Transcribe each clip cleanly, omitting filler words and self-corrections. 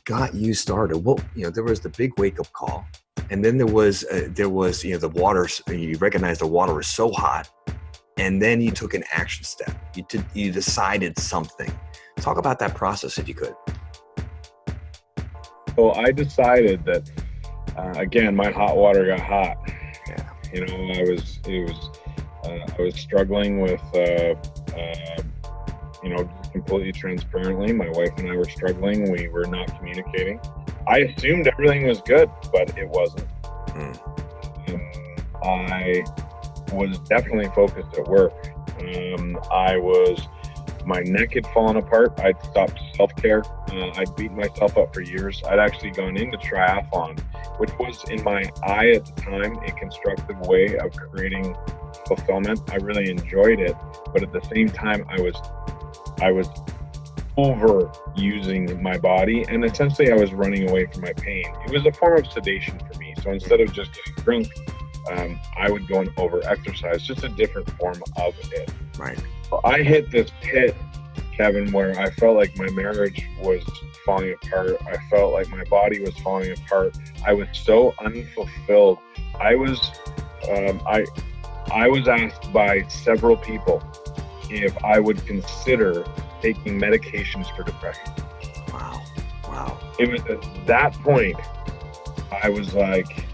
got you started? Well, there was the big wake up call, and then there was the water. You recognized the water was so hot, and then you took an action step. You decided something. Talk about that process if you could. Well, I decided that again, my hot water got hot. Yeah. I was struggling with, completely transparently, my wife and I were struggling. We were not communicating. I assumed everything was good, but it wasn't. I was definitely focused at work. My neck had fallen apart. I'd stopped self-care. I'd beaten myself up for years. I'd actually gone into triathlon, which was, in my eye at the time, a constructive way of creating fulfillment. I really enjoyed it, but at the same time, I was overusing my body, and essentially I was running away from my pain. It was a form of sedation for me. So instead of just getting drunk, I would go and over-exercise, just a different form of it. Right. I hit this pit, Kevin, where I felt like my marriage was falling apart. I felt like my body was falling apart. I was so unfulfilled. I was asked by several people if I would consider taking medications for depression. Wow. It was at that point, I was like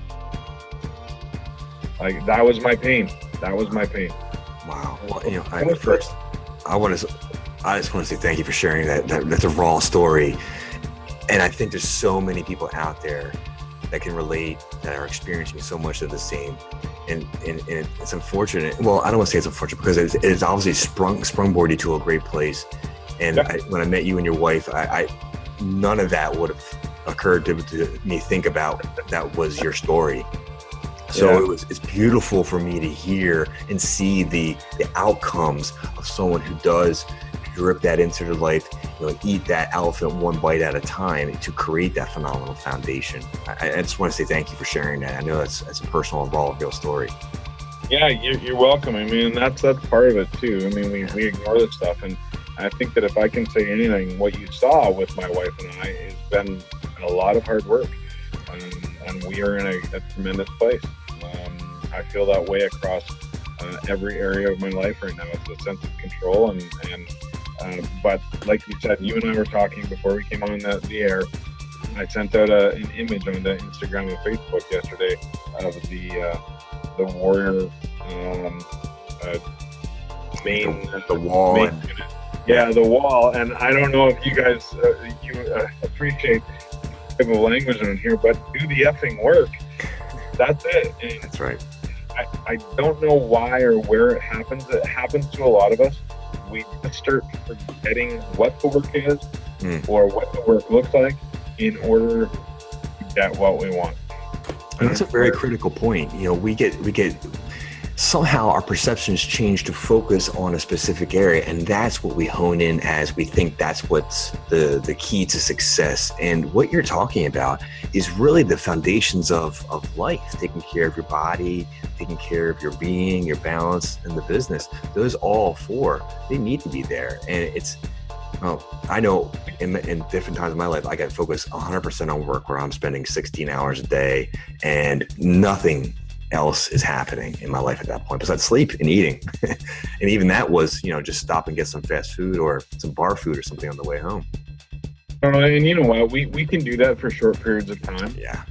that was my pain. That was my pain. Wow. Well, I just want to say thank you for sharing that. That's a raw story. And I think there's so many people out there that can relate, that are experiencing so much of the same. And it's unfortunate. Well, I don't want to say it's unfortunate because it's obviously sprungboarded you to a great place. And when I met you and your wife, none of that would have occurred to me think about that was your story. So it's beautiful for me to hear and see the outcomes of someone who does drip that into their life, eat that elephant one bite at a time to create that phenomenal foundation. I just want to say thank you for sharing that. I know that's a personal and raw, real story. Yeah, you're welcome. I mean, that's part of it too. I mean, we ignore this stuff, and I think that if I can say anything, what you saw with my wife and I has been a lot of hard work, and we are in a tremendous place. I feel that way across every area of my life right now. It's a sense of control, but like you said, you and I were talking before we came on the air. I sent out an image on the Instagram and Facebook yesterday of the warrior the wall. The wall. And I don't know if you guys appreciate the type of language on here, but do the effing work. That's it. And that's right. I don't know why or where it happens. It happens to a lot of us. We just start forgetting what the work is or what the work looks like in order to get what we want. And that's a very critical point. We get somehow our perceptions change to focus on a specific area, and that's what we hone in as we think that's what's the key to success. And what you're talking about is really the foundations of life, taking care of your body, taking care of your being, your balance, and the business. Those all four, they need to be there. And I know in different times of my life, I got focused 100% on work, where I'm spending 16 hours a day and nothing else is happening in my life at that point besides sleep and eating. And even that was, just stop and get some fast food or some bar food or something on the way home. And you know what? We can do that for short periods of time. Yeah.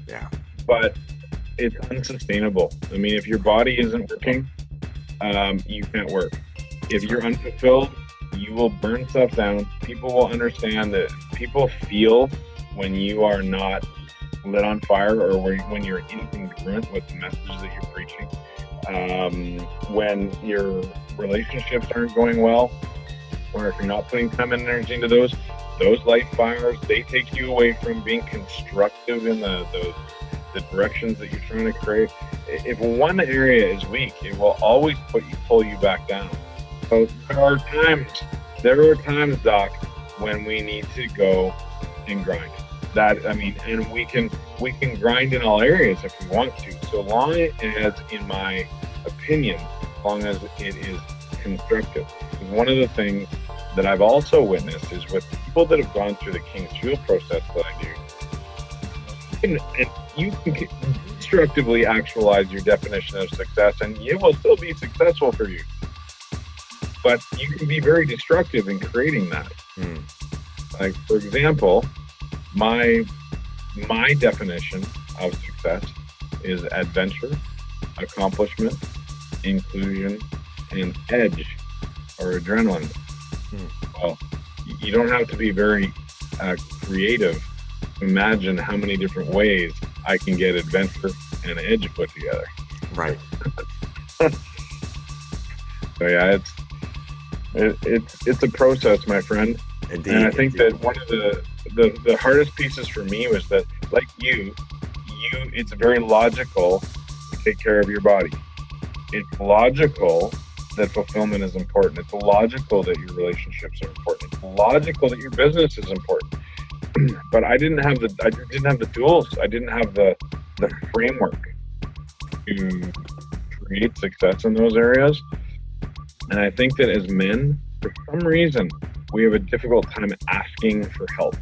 But it's unsustainable. I mean, if your body isn't working, you can't work. If you're unfulfilled, you will burn stuff down. People will understand that. People feel when you are not lit on fire, or when you're incongruent with the message that you're preaching. When your relationships aren't going well, or if you're not putting time and energy into those light fires, they take you away from being constructive in the directions that you're trying to create. If one area is weak, it will always pull you back down. So there are times, Doc, when we need to go and grind. And we can grind in all areas if we want to, so long as, in my opinion, as long as it is constructive. And one of the things that I've also witnessed is with people that have gone through the King's Fuel process that I do, you can constructively actualize your definition of success, and it will still be successful for you. But you can be very destructive in creating that. Like, for example, my definition of success is adventure, accomplishment, inclusion, and edge or adrenaline. Well, you don't have to be very creative to imagine how many different ways I can get adventure and edge put together. Right. So yeah, it's a process, my friend. Indeed. And I think that one of the hardest pieces for me was that, like you, it's very logical to take care of your body. It's logical that fulfillment is important. It's logical that your relationships are important. It's logical that your business is important. But I didn't have the tools. I didn't have the framework to create success in those areas. And I think that as men, for some reason, we have a difficult time asking for help.